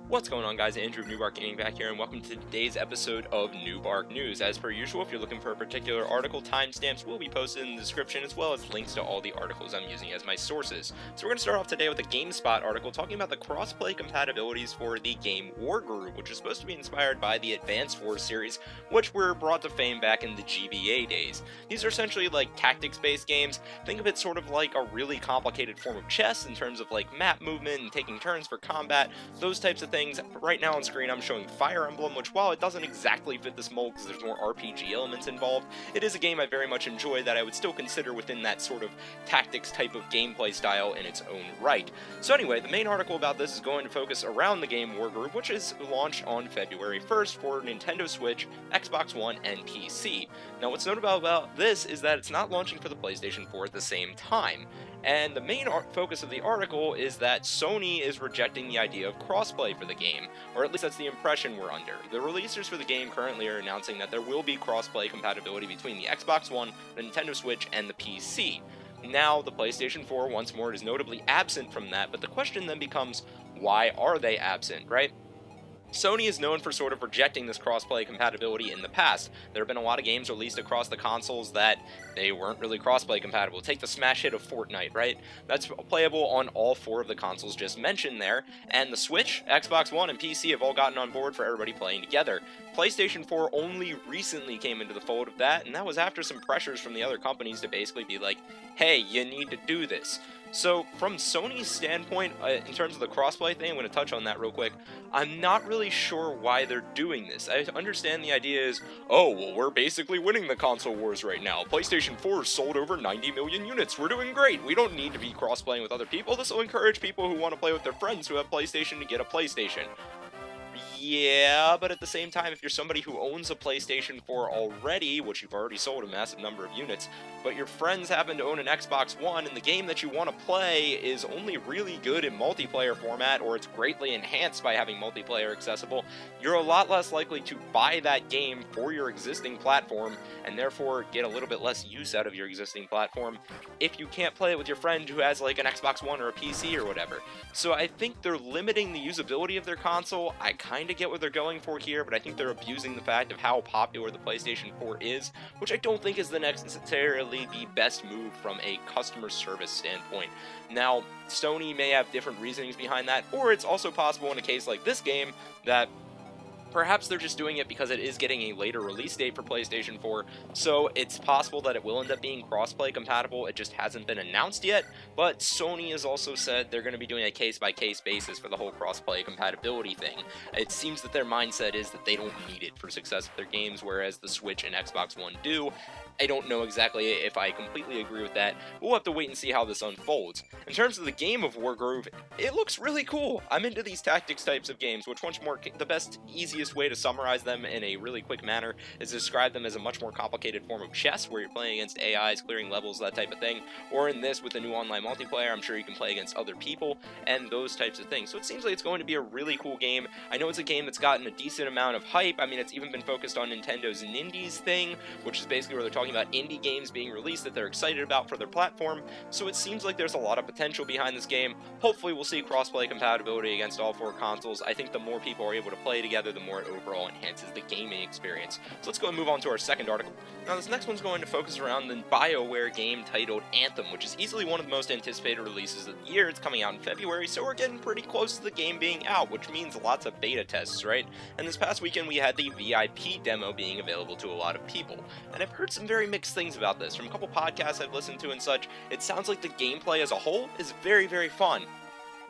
What's going on, guys? Andrew of New Bark Gaming back here, and welcome to today's episode of New Bark News. As per usual, if you're looking for a particular article, timestamps will be posted in the description, as well as links to all the articles I'm using as my sources. So we're going to start off today with a GameSpot article talking about the crossplay compatibilities for the game WarGroove, which is supposed to be inspired by the Advanced Wars series, which were brought to fame back in the GBA days. These are essentially like tactics-based games. Think of it sort of like a really complicated form of chess in terms of like map movement and taking turns for combat, those types of things. Right now on screen I'm showing Fire Emblem, which while it doesn't exactly fit this mold because there's more RPG elements involved, it is a game I very much enjoy that I would still consider within that sort of tactics type of gameplay style in its own right. So anyway, the main article about this is going to focus around the game WarGroove, which is launched on February 1st for Nintendo Switch, Xbox One, and PC. Now what's notable about this is that it's not launching for the PlayStation 4 at the same time. And the main focus of the article is that Sony is rejecting the idea of crossplay for the game, or at least that's the impression we're under. The releasers for the game currently are announcing that there will be crossplay compatibility between the Xbox One, the Nintendo Switch, and the PC. Now, the PlayStation 4 once more is notably absent from that, but the question then becomes, why are they absent, right? Sony is known for sort of rejecting this crossplay compatibility in the past. There have been a lot of games released across the consoles that they weren't really crossplay compatible. Take the smash hit of Fortnite, right? That's playable on all four of the consoles just mentioned there, and the Switch, Xbox One, and PC have all gotten on board for everybody playing together. PlayStation 4 only recently came into the fold of that, and that was after some pressures from the other companies to basically be like, hey, you need to do this. So, from Sony's standpoint, in terms of the crossplay thing, I'm going to touch on that real quick. I'm not really sure why they're doing this. I understand the idea is, oh, well, we're basically winning the console wars right now. PlayStation 4 sold over 90 million units. We're doing great. We don't need to be cross-playing with other people. This will encourage people who want to play with their friends who have PlayStation to get a PlayStation. Yeah, but at the same time, if you're somebody who owns a PlayStation 4 already, which you've already sold a massive number of units, but your friends happen to own an Xbox One, and the game that you want to play is only really good in multiplayer format, or it's greatly enhanced by having multiplayer accessible, you're a lot less likely to buy that game for your existing platform, and therefore get a little bit less use out of your existing platform if you can't play it with your friend who has like an Xbox One or a PC or whatever. So I think they're limiting the usability of their console. I kind of get what they're going for here, but I think they're abusing the fact of how popular the PlayStation 4 is, which I don't think is necessarily the best move from a customer service standpoint. Now, Sony may have different reasonings behind that, or it's also possible in a case like this game that perhaps they're just doing it because it is getting a later release date for PlayStation 4, so it's possible that it will end up being crossplay compatible. It just hasn't been announced yet, but Sony has also said they're going to be doing a case-by-case basis for the whole crossplay compatibility thing. It seems that their mindset is that they don't need it for success of their games, whereas the Switch and Xbox One do. I don't know exactly if I completely agree with that. We'll have to wait and see how this unfolds. In terms of the game of WarGroove, it looks really cool. I'm into these tactics types of games, which once more, the best, easiest way to summarize them in a really quick manner is to describe them as a much more complicated form of chess, where you're playing against AIs, clearing levels, that type of thing. Or in this, with the new online multiplayer, I'm sure you can play against other people, and those types of things. So it seems like it's going to be a really cool game. I know it's a game that's gotten a decent amount of hype. I mean, it's even been focused on Nintendo's Nindies thing, which is basically where they're talking about indie games being released that they're excited about for their platform, so it seems like there's a lot of potential behind this game. Hopefully we'll see crossplay compatibility against all four consoles. I think the more people are able to play together, the more it overall enhances the gaming experience. So let's go and move on to our second article. Now this next one's going to focus around the BioWare game titled Anthem, which is easily one of the most anticipated releases of the year. It's coming out in February, so we're getting pretty close to the game being out, which means lots of beta tests, right? And this past weekend we had the VIP demo being available to a lot of people, and I've heard some very mixed things about this. From a couple podcasts I've listened to and such, it sounds like the gameplay as a whole is very, very fun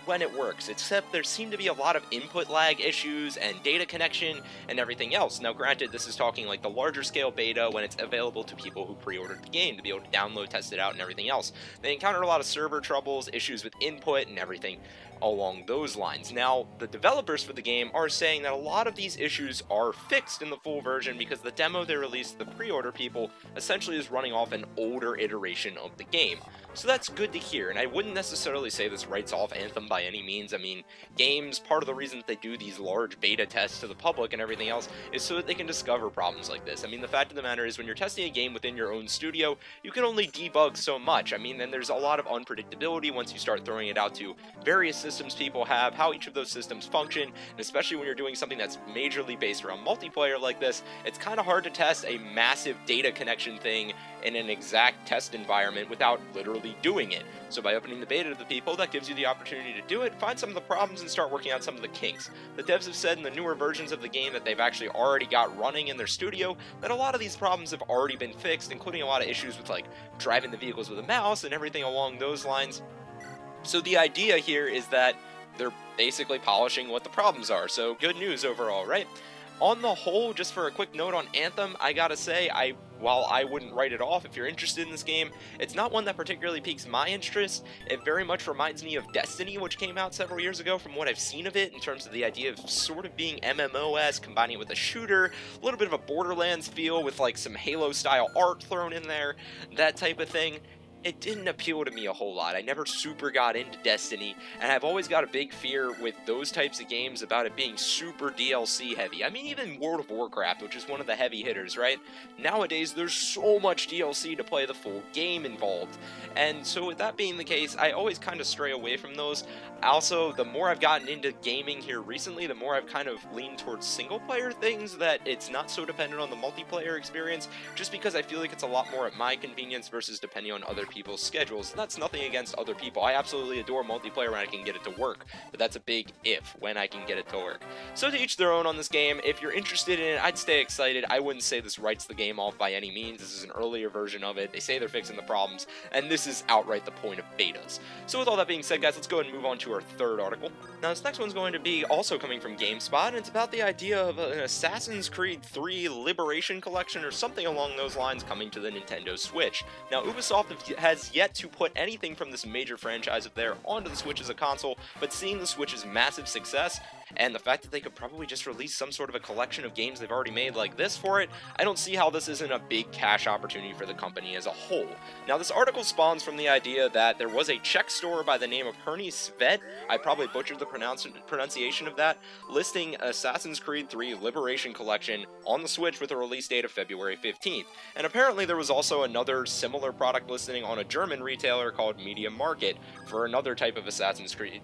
when it works, except there seem to be a lot of input lag issues and data connection and everything else. Now granted, this is talking like the larger scale beta when it's available to people who pre-ordered the game to be able to download, test it out, and everything else. They encountered a lot of server troubles, issues with input, and everything along those lines. Now, the developers for the game are saying that a lot of these issues are fixed in the full version because the demo they released to the pre-order people essentially is running off an older iteration of the game. So that's good to hear, and I wouldn't necessarily say this writes off Anthem by any means. I mean, games, part of the reason that they do these large beta tests to the public and everything else is so that they can discover problems like this. I mean, the fact of the matter is when you're testing a game within your own studio, you can only debug so much. I mean, then there's a lot of unpredictability once you start throwing it out to various systems people have, how each of those systems function, and especially when you're doing something that's majorly based around multiplayer like this, it's kind of hard to test a massive data connection thing in an exact test environment without literally doing it. So by opening the beta to the people, that gives you the opportunity to do it, find some of the problems, and start working out some of the kinks. The devs have said in the newer versions of the game that they've actually already got running in their studio that a lot of these problems have already been fixed, including a lot of issues with like driving the vehicles with a mouse and everything along those lines. So the idea here is that they're basically polishing what the problems are, so good news overall, right? On the whole, just for a quick note on Anthem, I gotta say, while I wouldn't write it off if you're interested in this game, it's not one that particularly piques my interest. It very much reminds me of Destiny, which came out several years ago from what I've seen of it, in terms of the idea of sort of being MMO-esque, combining it with a shooter, a little bit of a Borderlands feel with like some Halo-style art thrown in there, that type of thing. It didn't appeal to me a whole lot. I never super got into Destiny, and I've always got a big fear with those types of games about it being super DLC heavy. I mean, even World of Warcraft, which is one of the heavy hitters, right? Nowadays, there's so much DLC to play the full game involved. And so with that being the case, I always kind of stray away from those. Also, the more I've gotten into gaming here recently, the more I've kind of leaned towards single-player things, that it's not so dependent on the multiplayer experience, just because I feel like it's a lot more at my convenience versus depending on other people's schedules. That's nothing against other people. I absolutely adore multiplayer when I can get it to work, but that's a big if, when I can get it to work. So to each their own on this game. If you're interested in it, I'd stay excited. I wouldn't say this writes the game off by any means. This is an earlier version of it. They say they're fixing the problems, and this is outright the point of betas. So with all that being said, guys, let's go ahead and move on to our third article. Now, this next one's going to be also coming from GameSpot, and it's about the idea of an Assassin's Creed 3 Liberation Collection or something along those lines coming to the Nintendo Switch. Now, Ubisoft has yet to put anything from this major franchise of theirs onto the Switch as a console, but seeing the Switch's massive success, and the fact that they could probably just release some sort of a collection of games they've already made like this for it, I don't see how this isn't a big cash opportunity for the company as a whole. Now, this article spawns from the idea that there was a Czech store by the name of Herní Svět, I probably butchered the pronunciation of that, listing Assassin's Creed 3 Liberation Collection on the Switch with a release date of February 15th. And apparently there was also another similar product listing on a German retailer called Media Market for another type of Assassin's Creed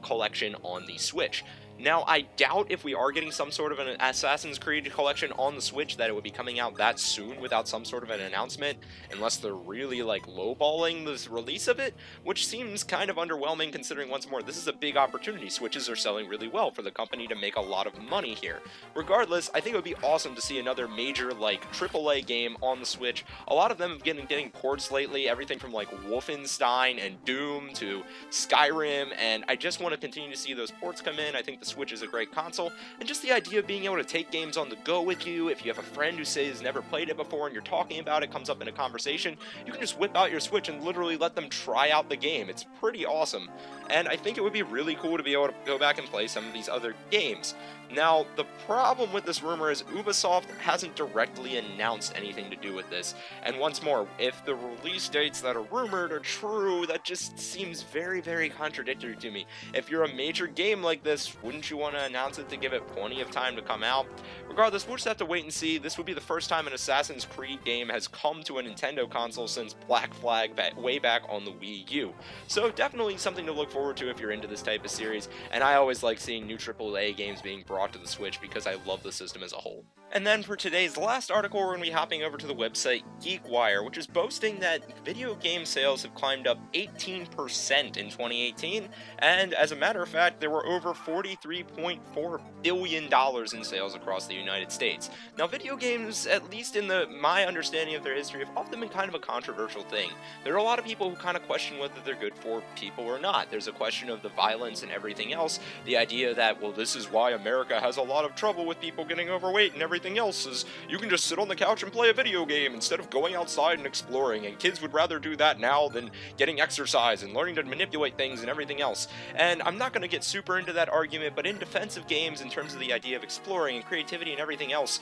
collection on the Switch. Now, I doubt if we are getting some sort of an Assassin's Creed collection on the Switch that it would be coming out that soon without some sort of an announcement, unless they're really, like, lowballing the release of it, which seems kind of underwhelming considering, once more, this is a big opportunity. Switches are selling really well for the company to make a lot of money here. Regardless, I think it would be awesome to see another major, like, AAA game on the Switch. A lot of them have been getting ports lately, everything from, like, Wolfenstein and Doom to Skyrim, and I just want to continue to see those ports come in. I think the Switch is a great console, and just the idea of being able to take games on the go with you. If you have a friend who says never played it before and you're talking about it, comes up in a conversation, you can just whip out your Switch and literally let them try out the game. It's pretty awesome, and I think it would be really cool to be able to go back and play some of these other games. Now, the problem with this rumor is Ubisoft hasn't directly announced anything to do with this, and once more, if the release dates that are rumored are true, that just seems very, very contradictory to me. If you're a major game like this, wouldn't you want to announce it to give it plenty of time to come out? Regardless, we'll just have to wait and see. This would be the first time an Assassin's Creed game has come to a Nintendo console since Black Flag way back on the Wii U. So definitely something to look forward to if you're into this type of series, and I always like seeing new AAA games being brought to the Switch because I love the system as a whole. And then for today's last article, we're going to be hopping over to the website GeekWire, which is boasting that video game sales have climbed up 18% in 2018, and as a matter of fact, there were over $43.4 billion in sales across the United States. Now, video games, at least in my understanding of their history, have often been kind of a controversial thing. There are a lot of people who kind of question whether they're good for people or not. There's a question of the violence and everything else, the idea that, well, this is why America has a lot of trouble with people getting overweight and everything else is you can just sit on the couch and play a video game instead of going outside and exploring, and kids would rather do that now than getting exercise and learning to manipulate things and everything else. And I'm not going to get super into that argument, but in defense of games, in terms of the idea of exploring and creativity and everything else,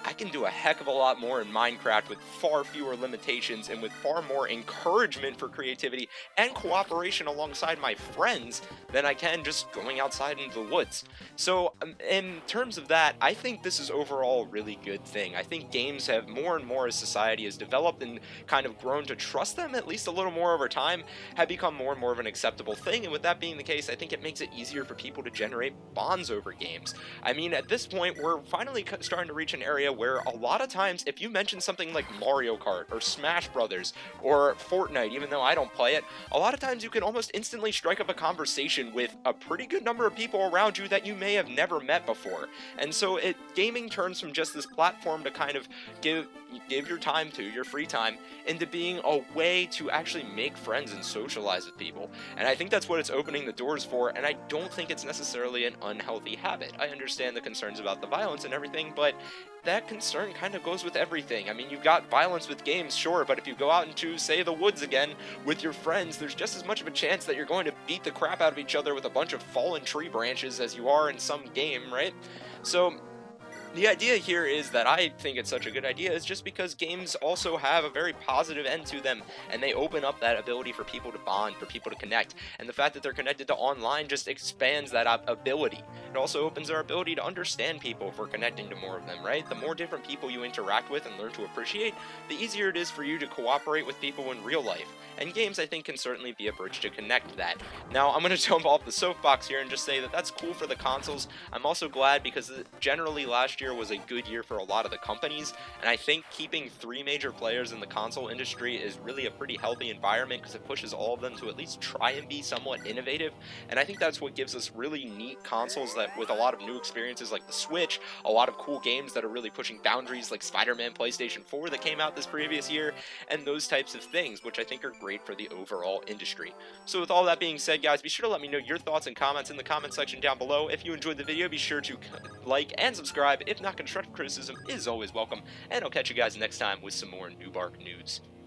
I can do a heck of a lot more in Minecraft with far fewer limitations and with far more encouragement for creativity and cooperation alongside my friends than I can just going outside into the woods. So, in terms of that, I think this is overall a really good thing. I think games have more and more as society has developed and kind of grown to trust them at least a little more over time, have become more and more of an acceptable thing. And with that being the case, I think it makes it easier for people to generate bonds over games. I mean, at this point, we're finally starting to reach an area where a lot of times, if you mention something like Mario Kart or Smash Brothers or Fortnite, even though I don't play it, a lot of times you can almost instantly strike up a conversation with a pretty good number of people around you that you may have never met before. And so gaming turns from just this platform to kind of give your time to, your free time, into being a way to actually make friends and socialize with people. And I think that's what it's opening the doors for, and I don't think it's necessarily an unhealthy habit. I understand the concerns about the violence and everything, but that concern kind of goes with everything. I mean, you've got violence with games, sure, but if you go out into, say, the woods again with your friends, there's just as much of a chance that you're going to beat the crap out of each other with a bunch of fallen tree branches as you are in some game, right? So the idea here is that I think it's such a good idea is just because games also have a very positive end to them, and they open up that ability for people to bond, for people to connect, and the fact that they're connected to online just expands that ability. It also opens our ability to understand people if we're connecting to more of them, right? The more different people you interact with and learn to appreciate, the easier it is for you to cooperate with people in real life, and games, I think, can certainly be a bridge to connect that. Now, I'm going to jump off the soapbox here and just say that that's cool for the consoles. I'm also glad because generally last year was a good year for a lot of the companies, and I think keeping 3 major players in the console industry is really a pretty healthy environment because it pushes all of them to at least try and be somewhat innovative, and I think that's what gives us really neat consoles that with a lot of new experiences like the Switch, a lot of cool games that are really pushing boundaries like Spider-Man PlayStation 4 that came out this previous year, and those types of things, which I think are great for the overall industry. So with all that being said, guys, be sure to let me know your thoughts and comments in the comment section down below. If you enjoyed the video, be sure to like and subscribe. If not, constructive criticism is always welcome, and I'll catch you guys next time with some more New Bark news.